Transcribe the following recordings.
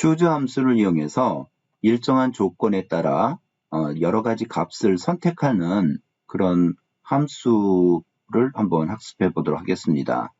choose 함수를 이용해서 일정한 조건에 따라 여러 가지 값을 선택하는 그런 함수를 한번 학습해 보도록 하겠습니다.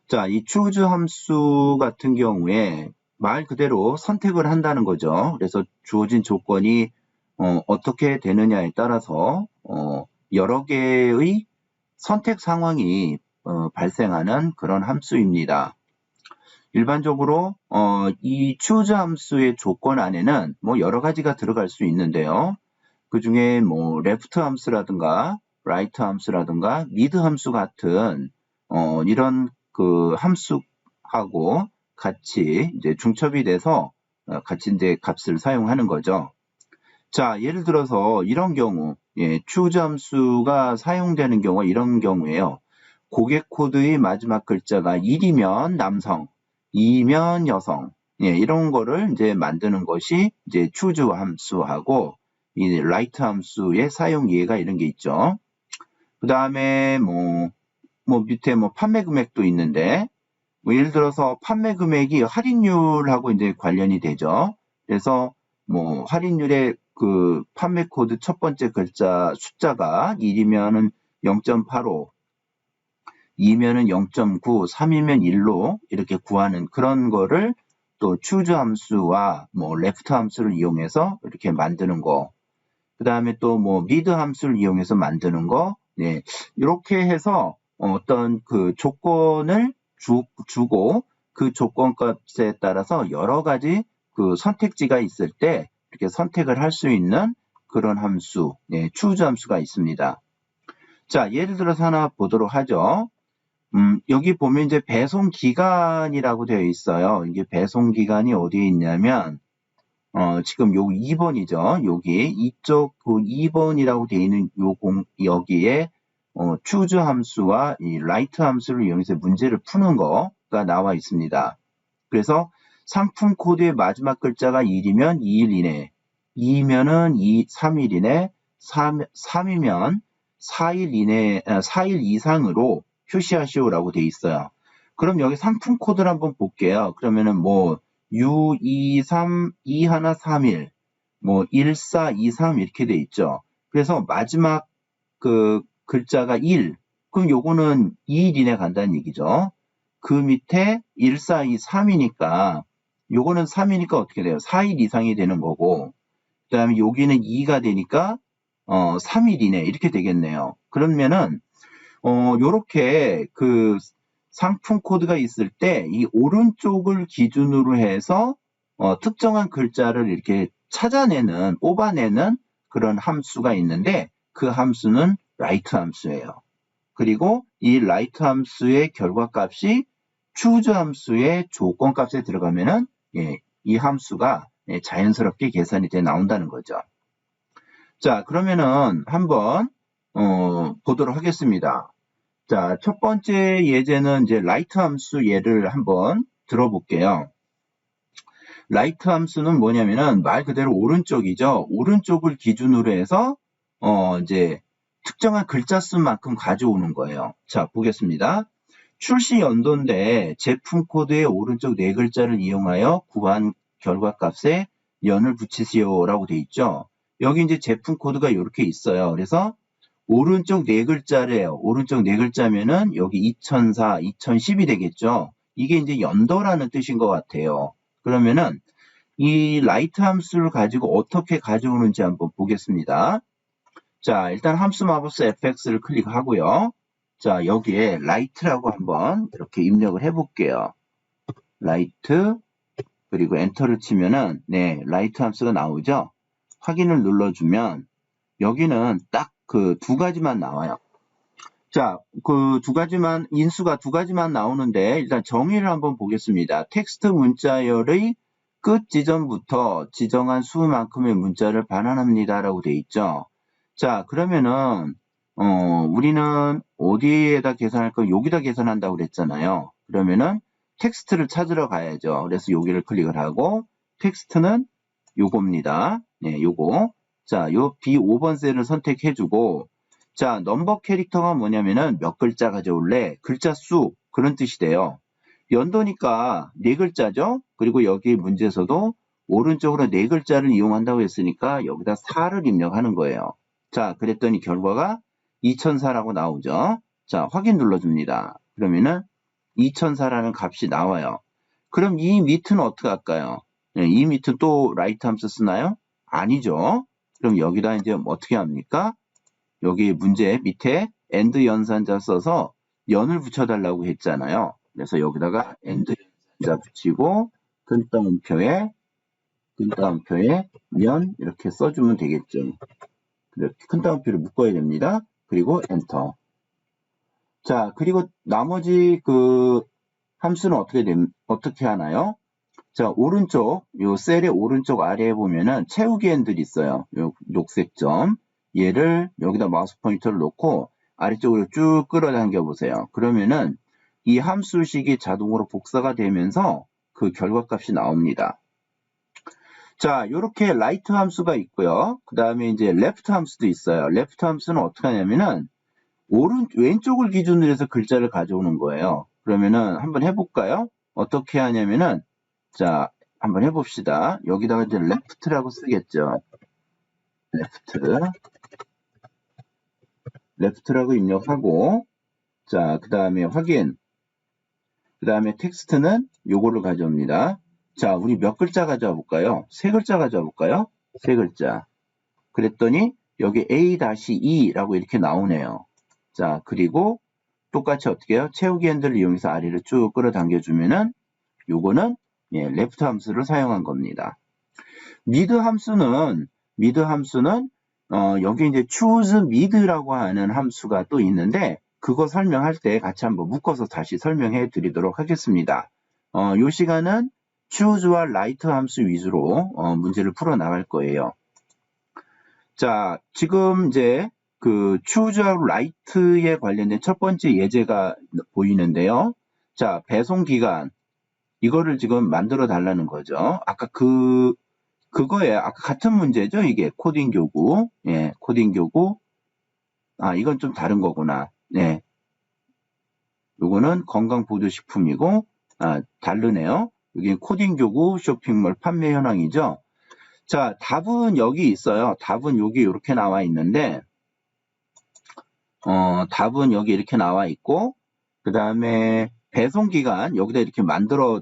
자, 이 choose 함수 같은 경우에 말 그대로 선택을 한다는 거죠. 그래서 주어진 조건이 어떻게 되느냐에 따라서 여러 개의 선택 상황이 발생하는 그런 함수입니다. 일반적으로 이 choose 함수의 조건 안에는 뭐 여러 가지가 들어갈 수 있는데요. 그 중에 뭐 left 함수라든가 right 함수라든가 mid 함수 같은 이런 그 함수하고 같이 이제 중첩이 돼서 같이 이제 값을 사용하는 거죠. 자, 예를 들어서 이런 경우, choose 함수가 사용되는 경우가 이런 경우에요. 고객 코드의 마지막 글자가 1이면 남성, 2면 여성, 이런 거를 이제 만드는 것이 이제 choose 함수하고 이 write 함수의 사용 예가 이런 게 있죠. 그 다음에 뭐 밑에 뭐 판매 금액도 있는데, 뭐 예를 들어서 판매 금액이 할인율하고 이제 관련이 되죠. 그래서 뭐 할인율의 그 판매 코드 첫 번째 글자 숫자가 1이면은 0.85, 2면은 0.9, 3이면 1로 이렇게 구하는 그런 거를 또 choose 함수와 뭐 left 함수를 이용해서 이렇게 만드는 거. 그 다음에 또 뭐 mid 함수를 이용해서 만드는 거. 이렇게 해서 어떤 그 조건을 주고 그 조건 값에 따라서 여러 가지 그 선택지가 있을 때 이렇게 선택을 할 수 있는 그런 함수, choose 함수가 있습니다. 자, 예를 들어서 하나 보도록 하죠. 여기 보면 이제 배송 기간이라고 되어 있어요. 이게 배송 기간이 어디에 있냐면, 지금 요 2번이죠. 여기 이쪽 그 2번이라고 되어 있는 여기에 choose 함수와 이 write 함수를 이용해서 문제를 푸는 거가 나와 있습니다. 그래서 상품 코드의 마지막 글자가 1이면 2일 이내, 2면은 3일 이내, 3이면 4일 이내, 4일 이상으로 표시하시오라고 되어 있어요. 그럼 여기 상품 코드를 한번 볼게요. 그러면은 뭐 U23, 21, 31, 뭐 1423 이렇게 돼 있죠. 그래서 마지막 그 글자가 1, 그럼 요거는 2일 이내 간다는 얘기죠. 그 밑에 1423이니까 요거는 3이니까 어떻게 돼요? 4일 이상이 되는 거고, 그 다음에 여기는 2가 되니까 3일 이내 이렇게 되겠네요. 그러면은 요렇게 그 상품 코드가 있을 때 이 오른쪽을 기준으로 해서 특정한 글자를 이렇게 찾아내는, 뽑아내는 그런 함수가 있는데 그 함수는 write 함수예요. 그리고 이 write 함수의 결과값이 choose 함수의 조건값에 들어가면은 이 함수가 자연스럽게 계산이 돼 나온다는 거죠. 자, 그러면은 한번 보도록 하겠습니다. 자, 첫 번째 예제는 이제 write 함수 예를 한번 들어볼게요. write 함수는 뭐냐면은 말 그대로 오른쪽이죠. 오른쪽을 기준으로 해서 이제 특정한 글자 수만큼 가져오는 거예요. 자, 보겠습니다. 출시 연도인데 제품 코드의 오른쪽 네 글자를 이용하여 구한 결과값에 연을 붙이시오라고 돼 있죠. 여기 이제 제품 코드가 이렇게 있어요. 그래서 오른쪽 네 글자래요. 오른쪽 네 글자면은 여기 2004, 2010이 되겠죠. 이게 이제 연도라는 뜻인 것 같아요. 그러면은 이 write 함수를 가지고 어떻게 가져오는지 한번 보겠습니다. 자, 일단 함수 마법사 fx를 클릭하고요. 자, 여기에 write라고 한번 이렇게 입력을 해볼게요. write, 그리고 엔터를 치면은, write 함수가 나오죠? 확인을 눌러주면, 여기는 딱 그 두 가지만 나와요. 자, 그 두 가지만, 인수가 두 가지만 나오는데, 일단 정의를 한번 보겠습니다. 텍스트 문자열의 끝 지점부터 지정한 수만큼의 문자를 반환합니다라고 돼 있죠. 자, 그러면은 우리는 어디에다 계산할 거? 여기다 계산한다고 그랬잖아요. 그러면은 텍스트를 찾으러 가야죠. 그래서 여기를 클릭을 하고 텍스트는 요겁니다. 요거. 자, 요 B5번 셀을 선택해주고, 자, 넘버 캐릭터가 뭐냐면은 몇 글자 가져올래? 글자 수, 그런 뜻이 돼요. 연도니까 네 글자죠? 그리고 여기 문제에서도 오른쪽으로 4글자를 이용한다고 했으니까 여기다 4를 입력하는 거예요. 자, 그랬더니 결과가 2004라고 나오죠. 자, 확인 눌러줍니다. 그러면은 2004라는 값이 나와요. 그럼 이 밑은 어떻게 할까요? 네, 이 밑은 또 라이트 함수 쓰나요? 아니죠. 그럼 여기다 이제 어떻게 합니까? 여기 문제 밑에 AND 연산자 써서 연을 붙여달라고 했잖아요. 그래서 여기다가 AND 연산자 붙이고 근따옴표에 연 이렇게 써주면 되겠죠. 이렇게 큰따옴표를 묶어야 됩니다. 그리고 엔터. 자, 그리고 나머지 그 함수는 어떻게 하나요? 자, 오른쪽, 요 셀의 오른쪽 아래에 보면은 채우기 핸들이 있어요. 요 녹색 점. 얘를 여기다 마우스 포인터를 놓고 아래쪽으로 쭉 끌어당겨 보세요. 그러면은 이 함수식이 자동으로 복사가 되면서 그 결과값이 나옵니다. 자, 요렇게 라이트 함수가 있고요. 그 다음에 이제 레프트 함수도 있어요. 레프트 함수는 어떻게 하냐면은 왼쪽을 기준으로 해서 글자를 가져오는 거예요. 그러면은 한번 해볼까요? 어떻게 하냐면은 자, 한번 해봅시다. 여기다가 이제 left라고 쓰겠죠. left라고 입력하고, 자, 그 다음에 확인. 그 다음에 텍스트는 요거를 가져옵니다. 자, 우리 몇 글자 가져와 볼까요? 3글자 가져와 볼까요? 3글자. 그랬더니 여기 A-2라고 이렇게 나오네요. 자, 그리고 똑같이 어떻게 해요? 채우기 핸들을 이용해서 아래를 쭉 끌어당겨주면은 요거는 레프트 함수를 사용한 겁니다. 미드 함수는 여기 이제 choose mid라고 하는 함수가 또 있는데 그거 설명할 때 같이 한번 묶어서 다시 설명해 드리도록 하겠습니다. 요 시간은 choose와 write 함수 위주로 문제를 풀어 나갈 거예요. 자, 지금 이제 그 choose와 write에 관련된 첫 번째 예제가 보이는데요. 자, 배송 기간 이거를 지금 만들어 달라는 거죠. 아까 그거에 아까 같은 문제죠. 이게 코딩 교구. 예, 코딩 교구. 아, 이건 좀 다른 거구나. 네. 요거는 건강보조식품이고, 아, 다르네요. 여기 코딩 교구 쇼핑몰 판매 현황이죠. 자, 답은 여기 있어요. 답은 여기 이렇게 나와 있는데, 답은 여기 이렇게 나와 있고, 그 다음에 배송기간 여기다 이렇게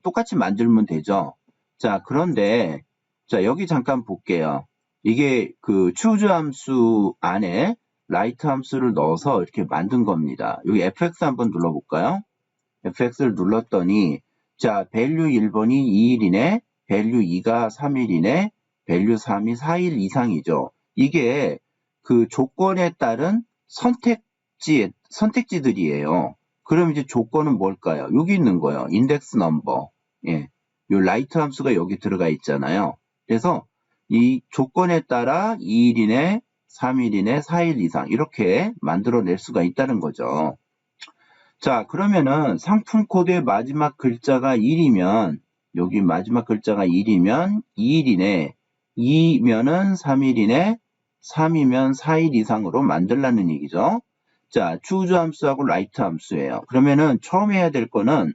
똑같이 만들면 되죠. 자, 그런데, 자, 여기 잠깐 볼게요. 이게 그 choose 함수 안에 write 함수를 넣어서 이렇게 만든 겁니다. 여기 fx 한번 눌러볼까요? fx를 눌렀더니, 자, value 1번이 2일이네, value 2가 3일이네, value 3이 4일 이상이죠. 이게 그 조건에 따른 선택지들이에요. 그럼 이제 조건은 뭘까요? 여기 있는 거예요. 인덱스 넘버. 예. 요 라이트 함수가 여기 들어가 있잖아요. 그래서 이 조건에 따라 2일이네, 3일이네, 4일 이상 이렇게 만들어낼 수가 있다는 거죠. 자, 그러면은 상품 코드의 마지막 글자가 1이면 여기 마지막 글자가 1이면 2일이네, 2면은 3일이네, 3이면 4일 이상으로 만들라는 얘기죠. 자, choose 함수하고 write 함수예요. 그러면은 처음 해야 될 거는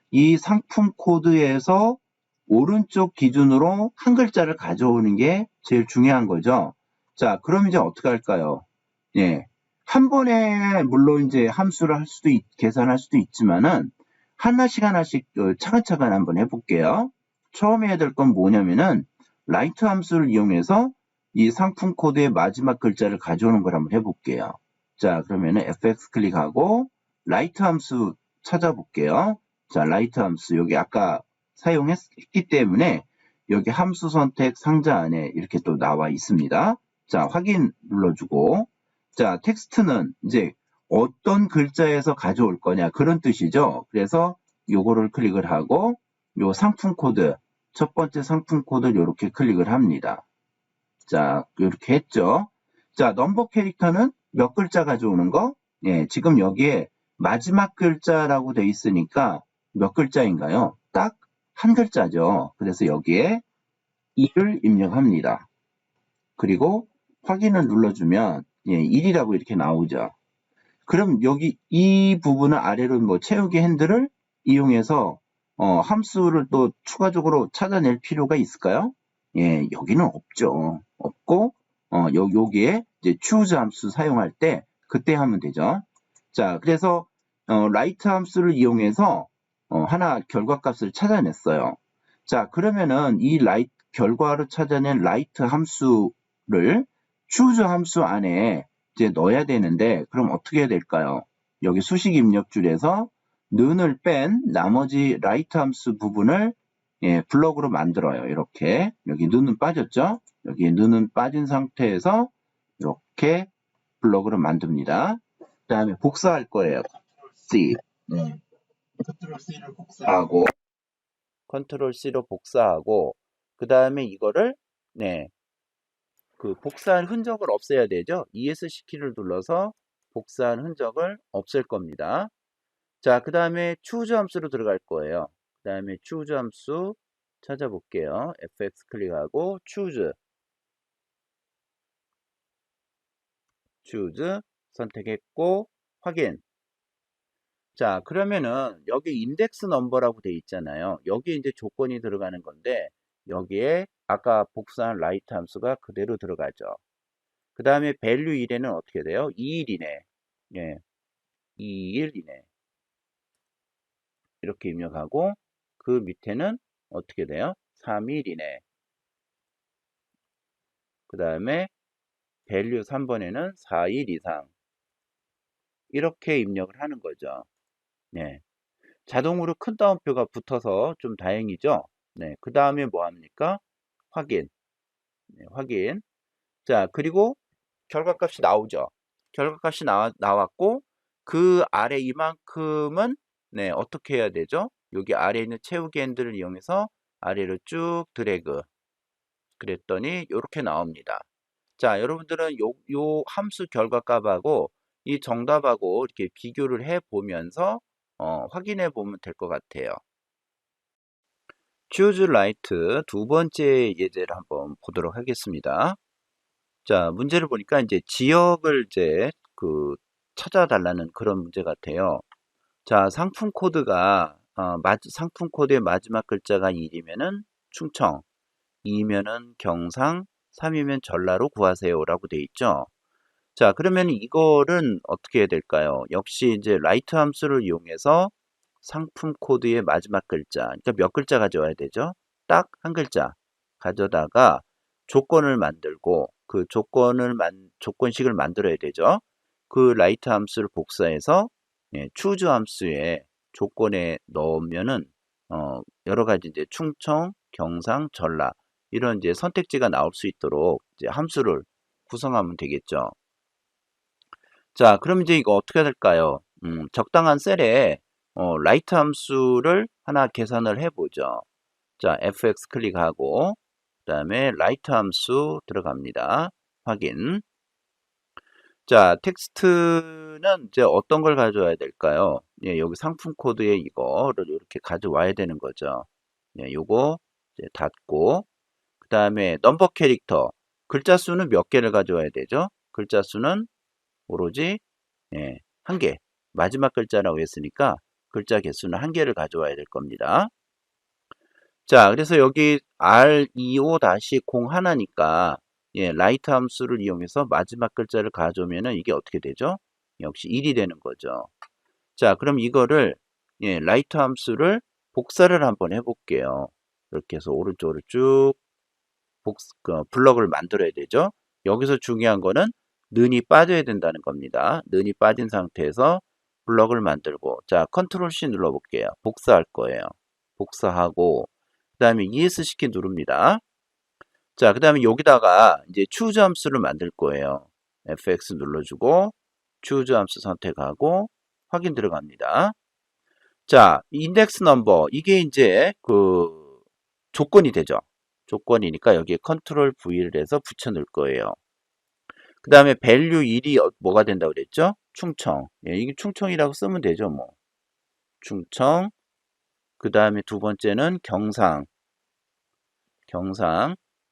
이 상품 코드에서 오른쪽 기준으로 한 글자를 가져오는 게 제일 중요한 거죠. 자, 그럼 이제 어떻게 할까요? 예. 한 번에 물론 이제 함수를 계산할 수도 있지만은 하나씩 차근차근 한번 해볼게요. 처음 해야 될 건 뭐냐면은 write 함수를 이용해서 이 상품 코드의 마지막 글자를 가져오는 걸 한번 해볼게요. 자, 그러면은 fx 클릭하고 write 함수 찾아볼게요. 자, write 함수 여기 아까 사용했기 때문에 여기 함수 선택 상자 안에 이렇게 또 나와 있습니다. 자, 확인 눌러주고 자, 텍스트는 이제 어떤 글자에서 가져올 거냐 그런 뜻이죠. 그래서 요거를 클릭을 하고 요 상품 코드 첫 번째 상품 코드를 이렇게 클릭을 합니다. 자, 이렇게 했죠. 자, 넘버 캐릭터는 몇 글자 가져오는 거? 예, 지금 여기에 마지막 글자라고 돼 있으니까 몇 글자인가요? 딱 한 글자죠. 그래서 여기에 2를 입력합니다. 그리고 확인을 눌러주면 예, 1이라고 이렇게 나오죠. 그럼 여기 이 부분을 아래로 뭐 채우기 핸들을 이용해서 함수를 또 추가적으로 찾아낼 필요가 있을까요? 예, 여기는 없죠. 없고, 여기에 이제 choose 함수 사용할 때 그때 하면 되죠. 자, 그래서 라이트 함수를 이용해서 하나 결과값을 찾아냈어요. 자, 그러면은 이 결과로 찾아낸 라이트 함수를 choose 함수 안에 이제 넣어야 되는데, 그럼 어떻게 해야 될까요? 여기 수식 입력줄에서 는을 뺀 나머지 라이트 함수 부분을 블럭으로 만들어요. 이렇게 여기 는은 빠졌죠? 여기 는은 빠진 상태에서 이렇게 블럭으로 만듭니다. 그 다음에 복사할 거예요. C. 컨트롤 C를 복사하고 컨트롤 C로 복사하고 그 다음에 이거를 그 복사한 흔적을 없애야 되죠. ESC 키를 눌러서 복사한 흔적을 없앨 겁니다. 자, 그 다음에 choose 함수로 들어갈 거예요. 그 다음에 choose 함수 찾아볼게요. fx 클릭하고 choose 선택했고 확인. 자, 그러면은 여기 인덱스 넘버라고 돼 있잖아요. 여기에 이제 조건이 들어가는 건데 여기에 아까 복사한 라이트 함수가 그대로 들어가죠. 그 다음에 value 1에는 어떻게 돼요? 2일이네. 예, 2일이네. 이렇게 입력하고 그 밑에는 어떻게 돼요? 3일이네. 그 다음에 value 3번에는 4일 이상. 이렇게 입력을 하는 거죠. 네. 자동으로 큰 따옴표가 붙어서 좀 다행이죠. 네. 그 다음에 뭐 합니까? 확인. 네, 확인. 자, 그리고 결과값이 나오죠. 결과값이 나왔고, 그 아래 이만큼은, 어떻게 해야 되죠? 여기 아래에 있는 채우기 핸들을 이용해서 아래로 쭉 드래그. 그랬더니, 이렇게 나옵니다. 자, 여러분들은 요 함수 결과값하고 이 정답하고 이렇게 비교를 해 보면서, 확인해 보면 될 것 같아요. choose right 두 번째 예제를 한번 보도록 하겠습니다. 자, 문제를 보니까 이제 지역을 이제 찾아달라는 그런 문제 같아요. 자, 상품 코드가 상품 코드의 마지막 글자가 1이면은 충청, 2면은 경상, 3이면 전라로 구하세요라고 돼 있죠. 자, 그러면 이거는 어떻게 해야 될까요? 역시 이제 라이트 함수를 이용해서 상품 코드의 마지막 글자, 그러니까 몇 글자 가져와야 되죠? 딱 한 글자 가져다가 조건을 만들고 그 조건식을 만들어야 되죠. 그 라이트 함수를 복사해서 choose 함수에 조건에 넣으면은 여러 가지 이제 충청, 경상, 전라 이런 이제 선택지가 나올 수 있도록 이제 함수를 구성하면 되겠죠. 자, 그럼 이제 이거 어떻게 될까요? 적당한 셀에 라이트 함수를 하나 계산을 해보죠. 자, fx 클릭하고 그 다음에 라이트 함수 들어갑니다. 확인. 자, 텍스트는 이제 어떤 걸 가져와야 될까요? 예, 여기 상품 코드에 이거를 이렇게 가져와야 되는 거죠. 예, 요거 이제 닫고 그 다음에 넘버 캐릭터 글자 수는 몇 개를 가져와야 되죠? 글자 수는 오로지 한 개. 마지막 글자라고 했으니까 글자 개수는 한 개를 가져와야 될 겁니다. 자, 그래서 여기 REO-0 하나니까 라이트 함수를 이용해서 마지막 글자를 가져오면은 이게 어떻게 되죠? 역시 1이 되는 거죠. 자, 그럼 이거를 라이트 함수를 복사를 한번 해볼게요. 이렇게 해서 오른쪽으로 쭉 블럭을 만들어야 되죠. 여기서 중요한 거는 는이 빠져야 된다는 겁니다. 는이 빠진 상태에서 블럭을 만들고 자, 컨트롤 C 눌러볼게요. 복사할 거예요. 복사하고 그 다음에 ESC 키 누릅니다. 자, 그 다음에 여기다가 이제 choose 함수를 만들 거예요. FX 눌러주고 choose 함수 선택하고 확인 들어갑니다. 자, 인덱스 넘버 이게 이제 조건이 되죠. 조건이니까 여기에 컨트롤 V를 해서 붙여 넣을 거예요. 그 다음에 value 1이 뭐가 된다고 그랬죠? 충청. 예, 이게 충청이라고 쓰면 되죠, 뭐. 충청. 그 다음에 두 번째는 경상.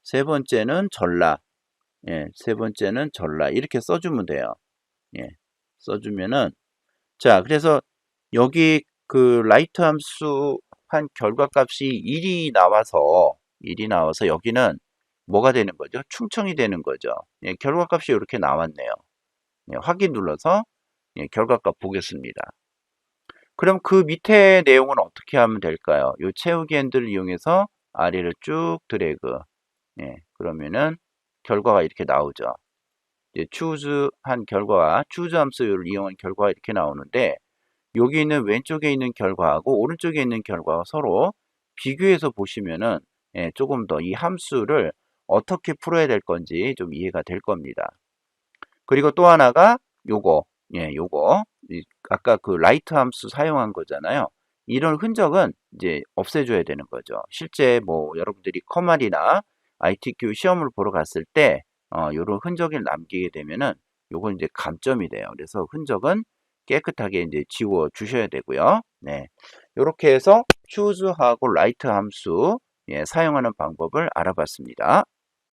세 번째는 전라. 예, 세 번째는 전라. 이렇게 써주면 돼요. 예, 써주면은. 자, 그래서 여기 라이트 함수 한 결과값이 1이 나와서 여기는 뭐가 되는 거죠? 충청이 되는 거죠. 예, 결과값이 이렇게 나왔네요. 예, 확인 눌러서 예, 결과값 보겠습니다. 그럼 그 밑에 내용은 어떻게 하면 될까요? 이 채우기 핸들을 이용해서 아래를 쭉 드래그. 예, 그러면은 결과가 이렇게 나오죠. 이제 choose한 결과와 choose 함수를 이용한 결과가 이렇게 나오는데 여기 있는 왼쪽에 있는 결과하고 오른쪽에 있는 결과가 서로 비교해서 보시면은 예, 조금 더 이 함수를 어떻게 풀어야 될 건지 좀 이해가 될 겁니다. 그리고 또 하나가 요거, 예, 요거 아까 그 라이트 함수 사용한 거잖아요. 이런 흔적은 이제 없애줘야 되는 거죠. 실제 뭐 여러분들이 커말이나 ITQ 시험을 보러 갔을 때 요런 흔적을 남기게 되면은 요건 이제 감점이 돼요. 그래서 흔적은 깨끗하게 이제 지워 주셔야 되고요. 네, 이렇게 해서 choose하고 write 함수 예, 사용하는 방법을 알아봤습니다.